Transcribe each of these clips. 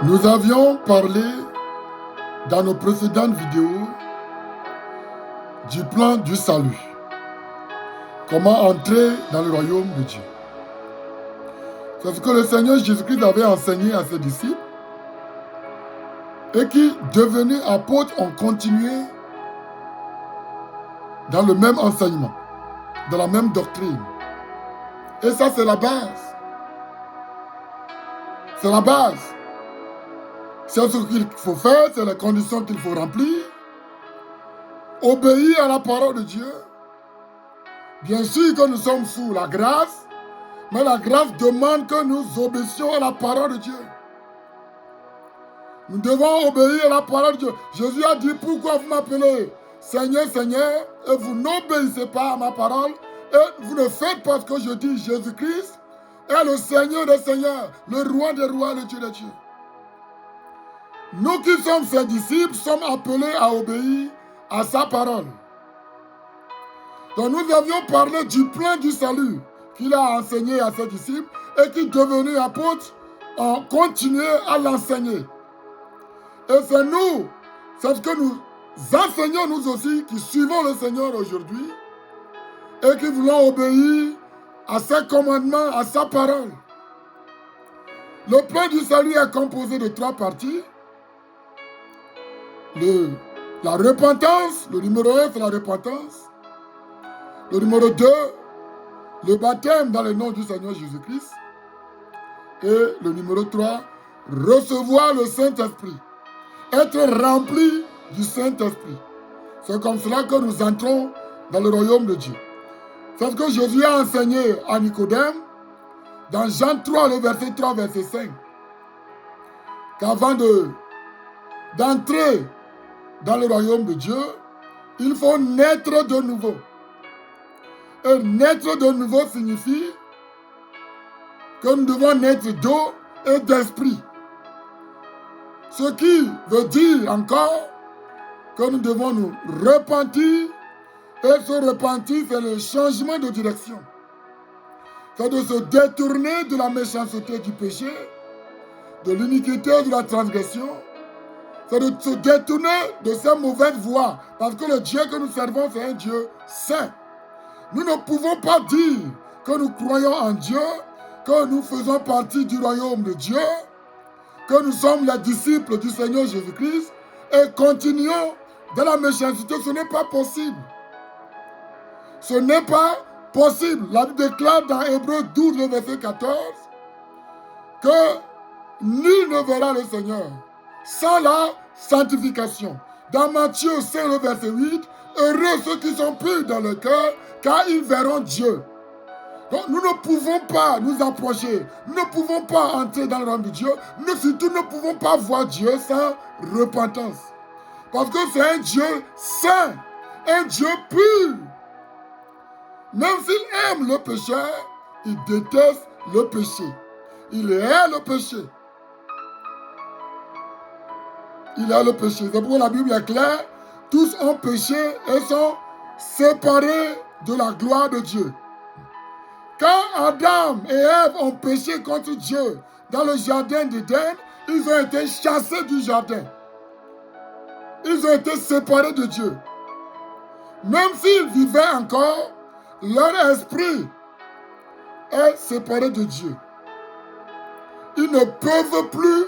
Nous avions parlé dans nos précédentes vidéos du plan du salut. Comment entrer dans le royaume de Dieu. C'est ce que le Seigneur Jésus-Christ avait enseigné à ses disciples et qui, devenus apôtres, ont continué dans le même enseignement, dans la même doctrine. Et ça, c'est la base. C'est la base. C'est ce qu'il faut faire, c'est les conditions qu'il faut remplir. Obéir à la parole de Dieu. Bien sûr que nous sommes sous la grâce, mais la grâce demande que nous obéissions à la parole de Dieu. Nous devons obéir à la parole de Dieu. Jésus a dit, pourquoi vous m'appelez Seigneur, Seigneur, et vous n'obéissez pas à ma parole, et vous ne faites pas ce que je dis. Jésus-Christ est le Seigneur des Seigneurs, le Roi des Rois, le Dieu des Dieux. Nous qui sommes ses disciples sommes appelés à obéir à sa parole. Donc nous avions parlé du plan du salut qu'il a enseigné à ses disciples et qui, devenus apôtres, ont continué à l'enseigner. Et c'est nous, c'est ce que nous enseignons nous aussi, qui suivons le Seigneur aujourd'hui et qui voulons obéir à ses commandements, à sa parole. Le plan du salut est composé de 3 parties. La repentance, le numéro 1, c'est la repentance. Le numéro 2, le baptême dans le nom du Seigneur Jésus-Christ. Et le numéro 3, recevoir le Saint-Esprit. Être rempli du Saint-Esprit. C'est comme cela que nous entrons dans le royaume de Dieu. C'est ce que Jésus a enseigné à Nicodème dans Jean 3, le verset 3, verset 5. Qu'avant d'entrer dans le royaume de Dieu, il faut naître de nouveau. Et naître de nouveau signifie que nous devons naître d'eau et d'esprit. Ce qui veut dire encore que nous devons nous repentir. Et ce repentir, c'est le changement de direction. C'est de se détourner de la méchanceté du péché, de l'iniquité, de la transgression. C'est de se détourner de ces mauvaises voies. Parce que le Dieu que nous servons, c'est un Dieu saint. Nous ne pouvons pas dire que nous croyons en Dieu, que nous faisons partie du royaume de Dieu, que nous sommes les disciples du Seigneur Jésus-Christ et continuons dans la méchanceté. Ce n'est pas possible. Ce n'est pas possible. La Bible déclare dans Hébreux 12, le verset 14, que nul ne verra le Seigneur sans la sanctification. Dans Matthieu 5, le verset 8, heureux ceux qui sont purs dans le cœur, car ils verront Dieu. Donc nous ne pouvons pas nous approcher, nous ne pouvons pas entrer dans le royaume de Dieu, nous surtout ne pouvons pas voir Dieu sans repentance. Parce que c'est un Dieu saint, un Dieu pur. Même s'il aime le pécheur, il déteste le péché. Il hait le péché. Il hait le péché. C'est pourquoi la Bible est claire. Tous ont péché et sont séparés de la gloire de Dieu. Quand Adam et Ève ont péché contre Dieu dans le jardin d'Éden, ils ont été chassés du jardin. Ils ont été séparés de Dieu. Même s'ils vivaient encore, leur esprit est séparé de Dieu. Ils ne peuvent plus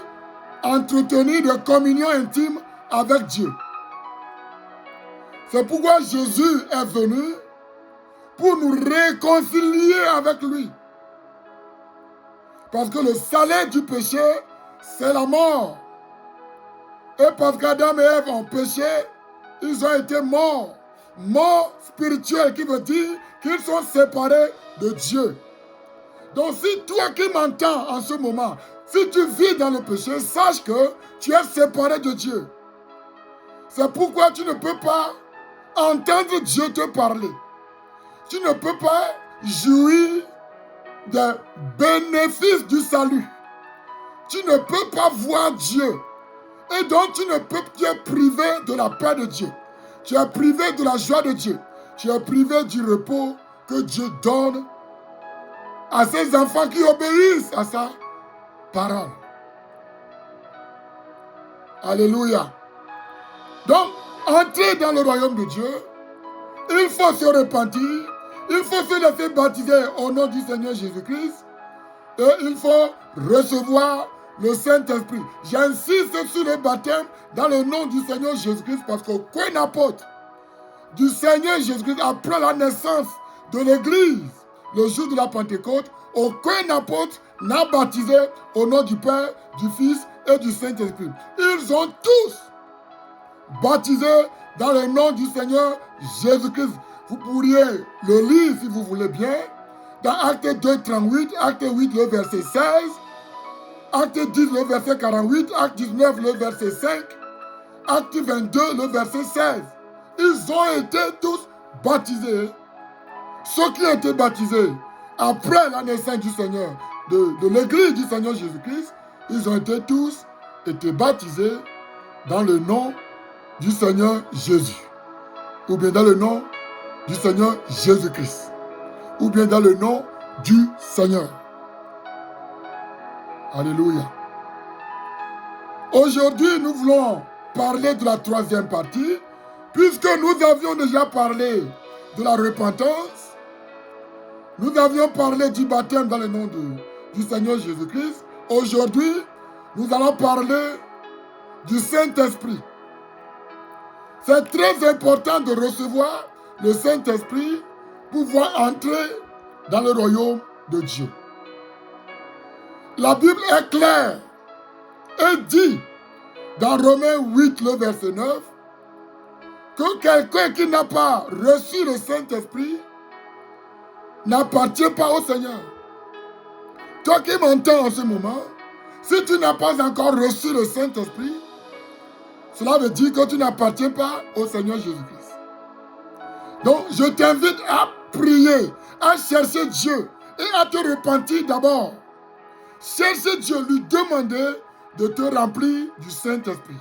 entretenir de communion intime avec Dieu. C'est pourquoi Jésus est venu pour nous réconcilier avec lui. Parce que le salaire du péché, c'est la mort. Et parce qu'Adam et Ève ont péché, ils ont été morts. Mort spirituelle, qui veut dire qu'ils sont séparés de Dieu. Donc si toi qui m'entends en ce moment, si tu vis dans le péché, sache que tu es séparé de Dieu. C'est pourquoi tu ne peux pas entendre Dieu te parler. Tu ne peux pas jouir des bénéfices du salut. Tu ne peux pas voir Dieu. Et donc tu ne peux, tu es privé de la paix de Dieu. Tu es privé de la joie de Dieu. Tu es privé du repos que Dieu donne à ses enfants qui obéissent à sa parole. Alléluia. Donc, entrer dans le royaume de Dieu, il faut se repentir, il faut se laisser baptiser au nom du Seigneur Jésus-Christ et il faut recevoir le Saint-Esprit. J'insiste sur le baptême dans le nom du Seigneur Jésus-Christ parce qu'aucun apôtre du Seigneur Jésus-Christ, après la naissance de l'Église, le jour de la Pentecôte, aucun apôtre n'a baptisé au nom du Père, du Fils et du Saint-Esprit. Ils ont tous baptisé dans le nom du Seigneur Jésus-Christ. Vous pourriez le lire si vous voulez bien dans Acte 2, 38, Acte 8, le verset 16, Acte 10, le verset 48, Acte 19, le verset 5, Acte 22, le verset 16. Ils ont été tous baptisés. Ceux qui ont été baptisés après la naissance du Seigneur, de l'Église du Seigneur Jésus-Christ, ils ont été tous baptisés dans le nom du Seigneur Jésus. Ou bien dans le nom du Seigneur Jésus-Christ. Ou bien dans le nom du Seigneur. Alléluia. Aujourd'hui, nous voulons parler de la troisième partie, puisque nous avions déjà parlé de la repentance, nous avions parlé du baptême dans le nom du Seigneur Jésus-Christ. Aujourd'hui, nous allons parler du Saint-Esprit. C'est très important de recevoir le Saint-Esprit pour pouvoir entrer dans le royaume de Dieu. La Bible est claire et dit dans Romains 8, le verset 9, que quelqu'un qui n'a pas reçu le Saint-Esprit n'appartient pas au Seigneur. Toi qui m'entends en ce moment, si tu n'as pas encore reçu le Saint-Esprit, cela veut dire que tu n'appartiens pas au Seigneur Jésus-Christ. Donc, je t'invite à prier, à chercher Dieu et à te repentir d'abord. Chercher Dieu, lui demander de te remplir du Saint-Esprit.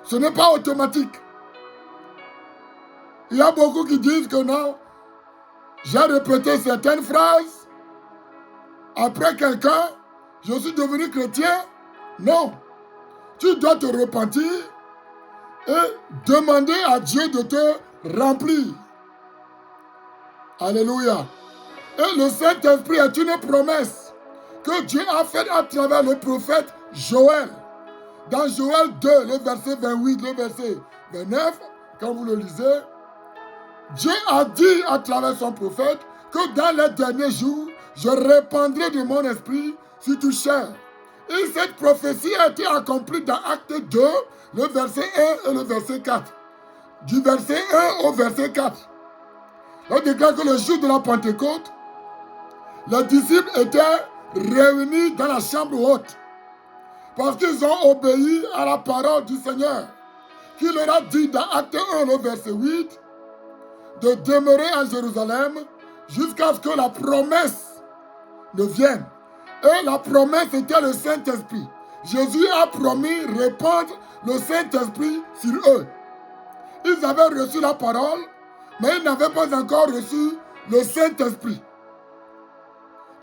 Ce n'est pas automatique. Il y a beaucoup qui disent que non, j'ai répété certaines phrases. Après quelqu'un, je suis devenu chrétien. Non. Tu dois te repentir et demander à Dieu de te remplir. Alléluia. Et le Saint-Esprit est une promesse que Dieu a faite à travers le prophète Joël. Dans Joël 2, le verset 28, le verset 29, quand vous le lisez, Dieu a dit à travers son prophète que dans les derniers jours, je répandrai de mon esprit sur toute chair. Et cette prophétie a été accomplie dans Acte 2, le verset 1 et le verset 4. Du verset 1 au verset 4. On déclare que le jour de la Pentecôte, les disciples étaient réunis dans la chambre haute parce qu'ils ont obéi à la parole du Seigneur qui leur a dit dans Acte 1, le verset 8, de demeurer à Jérusalem jusqu'à ce que la promesse ne vienne. Et la promesse était le Saint-Esprit. Jésus a promis répandre le Saint-Esprit sur eux. Ils avaient reçu la parole, mais ils n'avaient pas encore reçu le Saint-Esprit.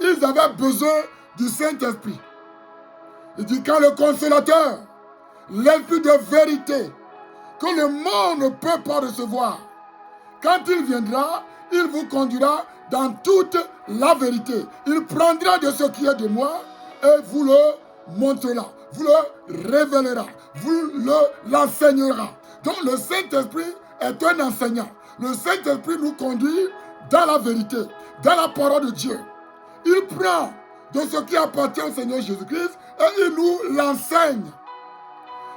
Ils avaient besoin du Saint-Esprit. Il dit quand le consolateur, l'esprit de vérité, que le monde ne peut pas recevoir, quand il viendra, il vous conduira dans toute la vérité. Il prendra de ce qui est de moi et vous le montrera, vous le révélera, vous l'enseignera. Donc le Saint-Esprit est un enseignant. Le Saint-Esprit nous conduit dans la vérité, dans la parole de Dieu. Il prend de ce qui appartient au Seigneur Jésus-Christ et il nous l'enseigne.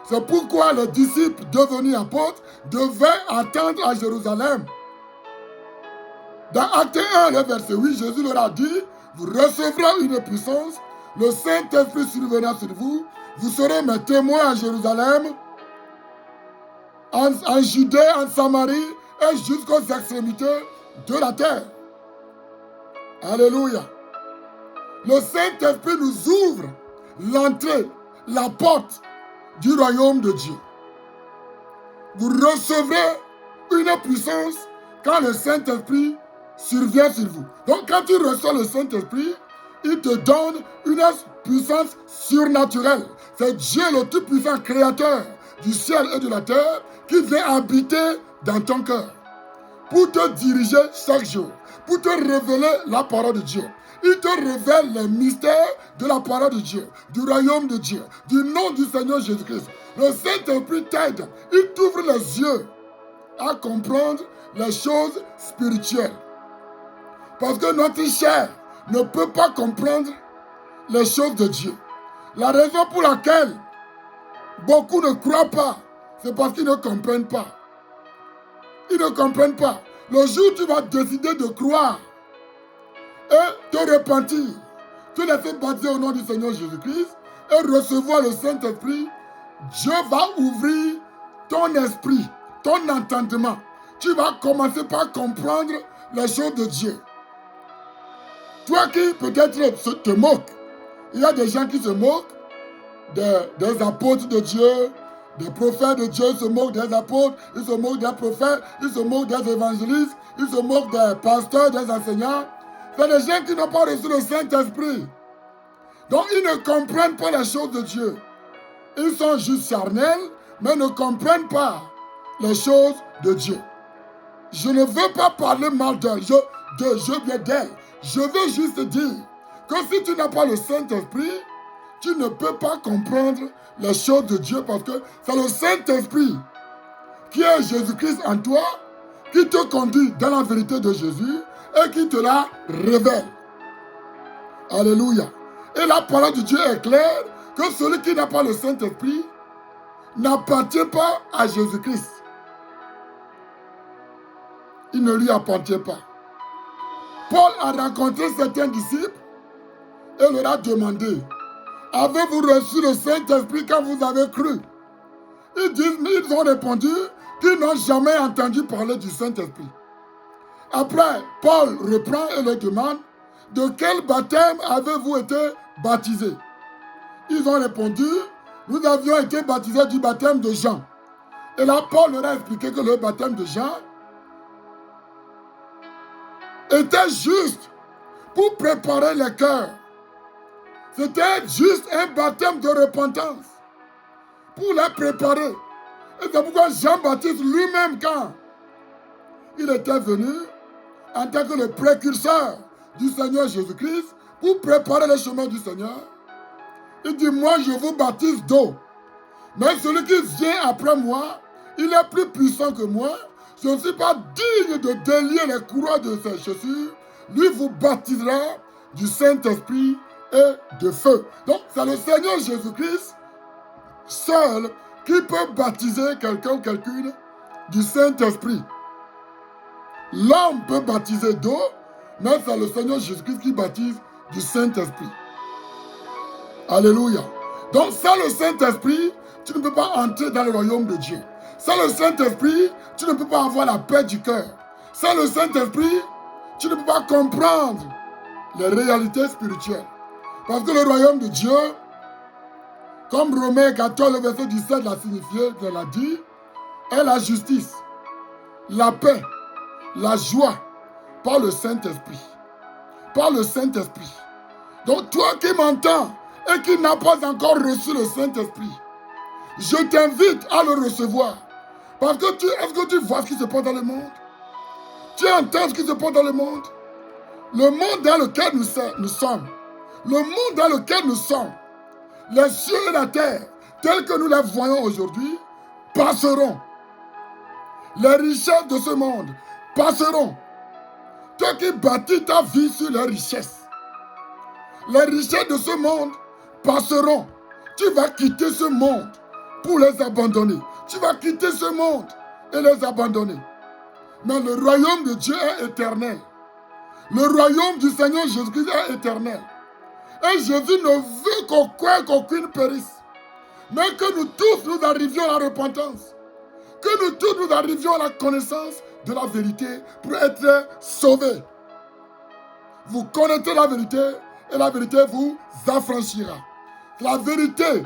C'est pourquoi les disciples devenus apôtres devaient attendre à Jérusalem. Dans Acte 1, le verset 8, Jésus leur a dit, vous recevrez une puissance, le Saint-Esprit surviendra sur vous, vous serez mes témoins à Jérusalem, en Judée, en Samarie et jusqu'aux extrémités de la terre. Alléluia. Le Saint-Esprit nous ouvre l'entrée, la porte du royaume de Dieu. Vous recevrez une puissance quand le Saint-Esprit survient sur vous. Donc quand tu reçois le Saint-Esprit, il te donne une puissance surnaturelle. C'est Dieu le Tout-Puissant, créateur du ciel et de la terre, qui vient habiter dans ton cœur pour te diriger chaque jour, pour te révéler la parole de Dieu. Il te révèle les mystères de la parole de Dieu, du royaume de Dieu, du nom du Seigneur Jésus-Christ. Le Saint-Esprit t'aide, il t'ouvre les yeux à comprendre les choses spirituelles. Parce que notre chair ne peut pas comprendre les choses de Dieu. La raison pour laquelle beaucoup ne croient pas, c'est parce qu'ils ne comprennent pas. Ils ne comprennent pas. Le jour où tu vas décider de croire et te repentir, te laisser baptiser au nom du Seigneur Jésus-Christ et recevoir le Saint-Esprit, Dieu va ouvrir ton esprit, ton entendement. Tu vas commencer par comprendre les choses de Dieu. Toi qui peut-être te moques, il y a des gens qui se moquent des apôtres de Dieu, des prophètes de Dieu, ils se moquent des apôtres, ils se moquent des prophètes, ils se moquent des évangélistes, ils se moquent des pasteurs, des enseignants. C'est des gens qui n'ont pas reçu le Saint-Esprit. Donc ils ne comprennent pas les choses de Dieu. Ils sont juste charnels, mais ne comprennent pas les choses de Dieu. Je ne veux pas parler mal d'elle, je viens d'elle. Je veux juste dire que si tu n'as pas le Saint-Esprit, tu ne peux pas comprendre les choses de Dieu parce que c'est le Saint-Esprit qui est Jésus-Christ en toi, qui te conduit dans la vérité de Jésus et qui te la révèle. Alléluia. Et la parole de Dieu est claire que celui qui n'a pas le Saint-Esprit n'appartient pas à Jésus-Christ. Il ne lui appartient pas. Paul a rencontré certains disciples et leur a demandé: avez-vous reçu le Saint-Esprit quand vous avez cru? Ils ont répondu qu'ils n'ont jamais entendu parler du Saint-Esprit. Après, Paul reprend et leur demande: de quel baptême avez-vous été baptisés? Ils ont répondu: nous avions été baptisés du baptême de Jean. Et là, Paul leur a expliqué que le baptême de Jean était juste pour préparer les cœurs. C'était juste un baptême de repentance pour les préparer. Et c'est pourquoi Jean-Baptiste lui-même, quand il était venu en tant que le précurseur du Seigneur Jésus-Christ, pour préparer le chemin du Seigneur, il dit: moi je vous baptise d'eau, mais celui qui vient après moi, il est plus puissant que moi. Je ne suis pas digne de délier les courroies de ses chaussures. Lui vous baptisera du Saint-Esprit et de feu. Donc c'est le Seigneur Jésus-Christ seul qui peut baptiser quelqu'un ou quelqu'une du Saint-Esprit. L'homme peut baptiser d'eau, mais c'est le Seigneur Jésus-Christ qui baptise du Saint-Esprit. Alléluia. Donc sans le Saint-Esprit, tu ne peux pas entrer dans le royaume de Dieu. Sans le Saint-Esprit, tu ne peux pas avoir la paix du cœur. Sans le Saint-Esprit, tu ne peux pas comprendre les réalités spirituelles. Parce que le royaume de Dieu, comme Romains 14, le verset 17 l'a signifié, l'a dit, est la justice, la paix, la joie par le Saint-Esprit. Par le Saint-Esprit. Donc toi qui m'entends et qui n'as pas encore reçu le Saint-Esprit, je t'invite à le recevoir. Parce que est-ce que tu vois ce qui se passe dans le monde? Tu entends ce qui se passe dans le monde? Le monde dans lequel nous sommes, le monde dans lequel nous sommes, les cieux et la terre, tels que nous les voyons aujourd'hui, passeront. Les richesses de ce monde passeront. Toi qui bâtis ta vie sur les richesses, les richesses de ce monde passeront. Tu vas quitter ce monde pour les abandonner. Tu vas quitter ce monde et les abandonner. Mais le royaume de Dieu est éternel. Le royaume du Seigneur Jésus-Christ est éternel. Et Jésus ne veut qu'aucune périsse. Mais que nous tous nous arrivions à la repentance. Que nous tous nous arrivions à la connaissance de la vérité pour être sauvés. Vous connaîtrez la vérité et la vérité vous affranchira. La vérité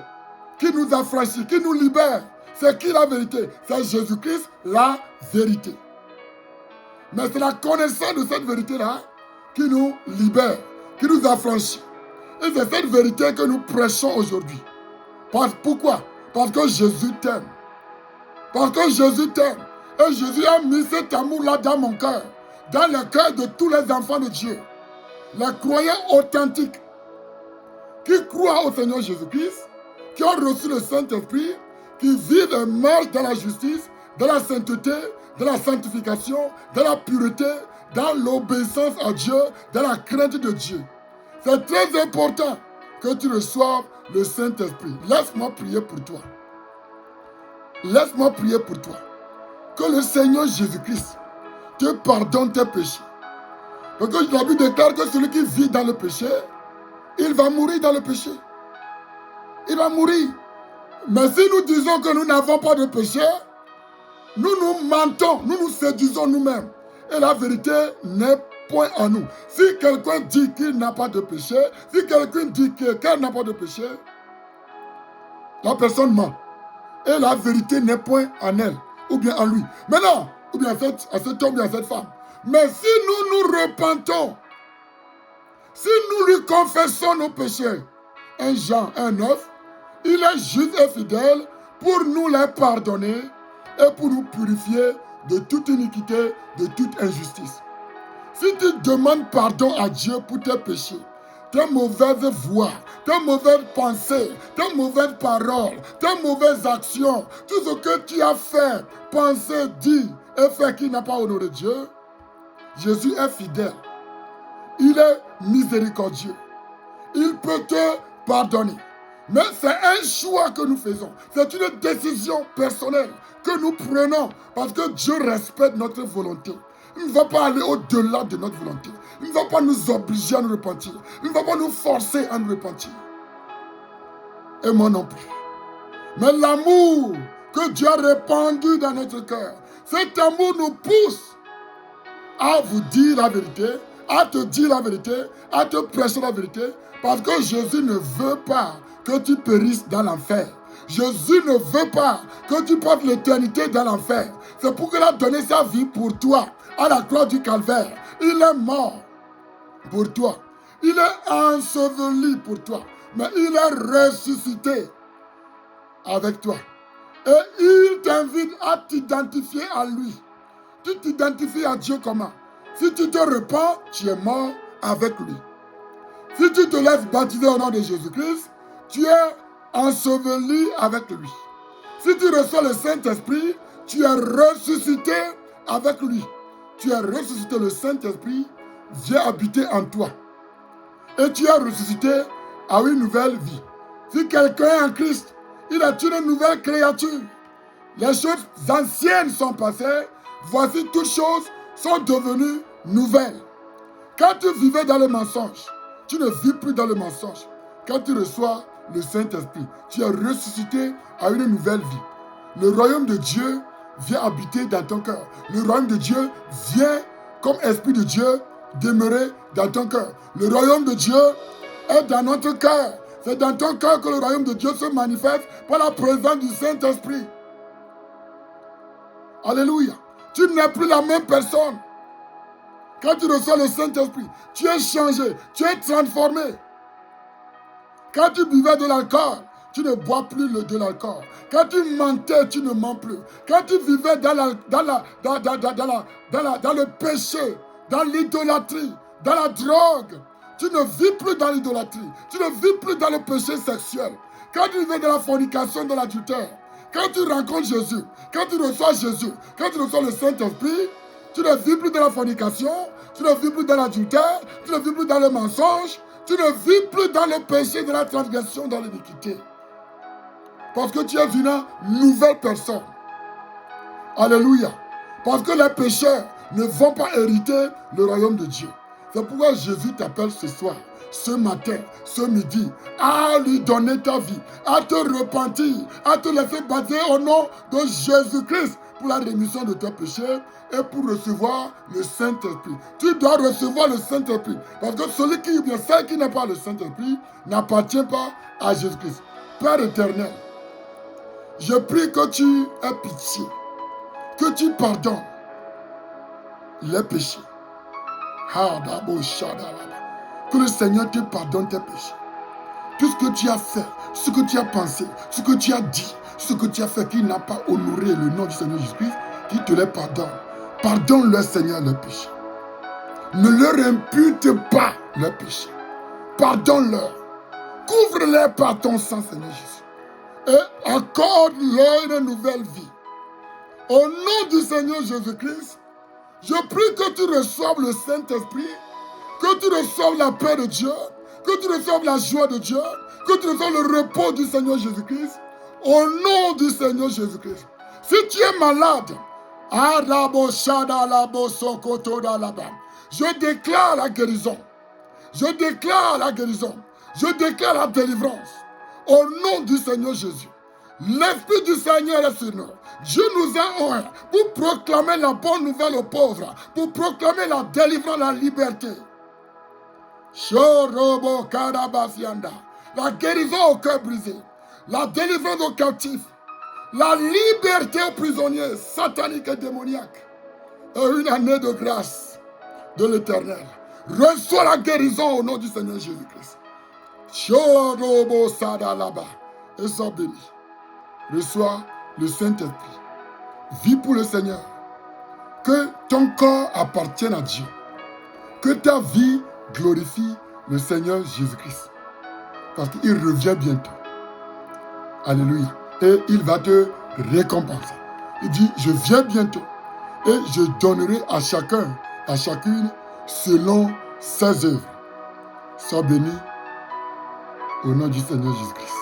qui nous affranchit, qui nous libère, c'est qui la vérité? C'est Jésus-Christ, la vérité. Mais c'est la connaissance de cette vérité-là qui nous libère, qui nous affranchit. Et c'est cette vérité que nous prêchons aujourd'hui. Pourquoi? Parce que Jésus t'aime. Parce que Jésus t'aime. Et Jésus a mis cet amour-là dans mon cœur, dans le cœur de tous les enfants de Dieu. Les croyants authentiques qui croient au Seigneur Jésus-Christ, qui ont reçu le Saint-Esprit, qui vivent et marchent dans la justice, dans la sainteté, dans la sanctification, dans la pureté, dans l'obéissance à Dieu, dans la crainte de Dieu. C'est très important que tu reçoives le Saint-Esprit. Laisse-moi prier pour toi. Laisse-moi prier pour toi. Que le Seigneur Jésus-Christ te pardonne tes péchés. Parce que la Bible déclare que celui qui vit dans le péché, il va mourir dans le péché. Il va mourir. Mais si nous disons que nous n'avons pas de péché, nous nous mentons, nous nous séduisons nous-mêmes. Et la vérité n'est point en nous. Si quelqu'un dit qu'il n'a pas de péché, si quelqu'un dit qu'elle n'a pas de péché, la personne ment. Et la vérité n'est point en elle, ou bien en lui. Maintenant, ou bien à cet homme, ou bien à cette femme. Mais si nous nous repentons, si nous lui confessons nos péchés, 1 Jean 1,9, il est juste et fidèle pour nous les pardonner et pour nous purifier de toute iniquité, de toute injustice. Si tu demandes pardon à Dieu pour tes péchés, tes mauvaises voies, tes mauvaises pensées, tes mauvaises paroles, tes mauvaises actions, tout ce que tu as fait, pensé, dit et fait qui n'a pas honoré Dieu, Jésus est fidèle. Il est miséricordieux. Il peut te pardonner. Mais c'est un choix que nous faisons. C'est une décision personnelle que nous prenons parce que Dieu respecte notre volonté. Il ne va pas aller au-delà de notre volonté. Il ne va pas nous obliger à nous repentir. Il ne va pas nous forcer à nous repentir. Et moi non plus. Mais l'amour que Dieu a répandu dans notre cœur, cet amour nous pousse à vous dire la vérité, à te dire la vérité, à te prêcher la vérité, parce que Jésus ne veut pas que tu périsses dans l'enfer. Jésus ne veut pas que tu passes l'éternité dans l'enfer. C'est pour qu'il a donné sa vie pour toi à la croix du calvaire. Il est mort pour toi. Il est enseveli pour toi. Mais il est ressuscité avec toi. Et il t'invite à t'identifier à lui. Tu t'identifies à Dieu comment? Si tu te repens, tu es mort avec lui. Si tu te laisses baptiser au nom de Jésus-Christ, tu es enseveli avec lui. Si tu reçois le Saint-Esprit, tu es ressuscité avec lui. Tu es ressuscité, le Saint-Esprit vient habiter en toi. Et tu es ressuscité à une nouvelle vie. Si quelqu'un est en Christ, il est une nouvelle créature. Les choses anciennes sont passées, voici toutes choses sont devenues nouvelles. Quand tu vivais dans le mensonge, tu ne vis plus dans le mensonge. Quand tu reçois le Saint-Esprit, tu es ressuscité à une nouvelle vie. Le royaume de Dieu vient habiter dans ton cœur. Le royaume de Dieu vient, comme Esprit de Dieu, demeurer dans ton cœur. Le royaume de Dieu est dans notre cœur. C'est dans ton cœur que le royaume de Dieu se manifeste par la présence du Saint-Esprit. Alléluia. Tu n'es plus la même personne. Quand tu reçois le Saint-Esprit, tu es changé, tu es transformé. Quand tu buvais de l'alcool, tu ne bois plus de l'alcool. Quand tu mentais, tu ne mens plus. Quand tu vivais dans le péché, dans l'idolâtrie, dans la drogue, tu ne vis plus dans l'idolâtrie. Tu ne vis plus dans le péché sexuel. Quand tu vivais dans la fornication, dans l'adultère, quand tu rencontres Jésus, quand tu reçois Jésus, quand tu reçois le Saint-Esprit, tu ne vis plus dans la fornication, tu ne vis plus dans l'adultère, tu ne vis plus dans le mensonge, tu ne vis plus dans le péché, de la transgression, dans l'iniquité. Parce que tu es une nouvelle personne. Alléluia. Parce que les pécheurs ne vont pas hériter le royaume de Dieu. C'est pourquoi Jésus t'appelle ce soir, ce matin, ce midi, à lui donner ta vie, à te repentir, à te laisser baptiser au nom de Jésus-Christ pour la rémission de tes péchés et pour recevoir le Saint-Esprit. Tu dois recevoir le Saint-Esprit. Parce que celui qui n'a pas le Saint-Esprit n'appartient pas à Jésus-Christ. Père éternel, je prie que tu aies pitié, que tu pardonnes les péchés. Que le Seigneur te pardonne tes péchés. tout ce que tu as fait, ce que tu as pensé, ce que tu as dit, ce que tu as fait qui n'a pas honoré le nom du Seigneur Jésus-Christ, qui te les pardonne. Pardonne-leur, Seigneur, leurs péchés. Ne leur impute pas leurs péchés. Pardonne-leur. Couvre-les par ton sang, Seigneur Jésus. Et accorde-leur une nouvelle vie. Au nom du Seigneur Jésus-Christ, je prie que tu reçoives le Saint-Esprit, que tu reçoives la paix de Dieu, que tu reçoives la joie de Dieu, que tu reçoives le repos du Seigneur Jésus-Christ. Au nom du Seigneur Jésus-Christ. Si tu es malade, je déclare la guérison. Je déclare la guérison. Je déclare la délivrance. Au nom du Seigneur Jésus. L'Esprit du Seigneur est sur nous. Dieu nous a oint pour proclamer la bonne nouvelle aux pauvres, pour proclamer la délivrance, la liberté. La guérison au cœur brisé, la délivrance aux captifs, la liberté aux prisonniers sataniques et démoniaques. Et une année de grâce de l'Éternel. Reçois la guérison au nom du Seigneur Jésus-Christ. Et sois béni. Reçois le Saint-Esprit. Vis pour le Seigneur. Que ton corps appartienne à Dieu. Que ta vie glorifie le Seigneur Jésus-Christ. Parce qu'il revient bientôt. Alléluia. Et il va te récompenser. Il dit, je viens bientôt. Et je donnerai à chacun, à chacune, selon ses œuvres. Sois béni au nom du Seigneur Jésus-Christ.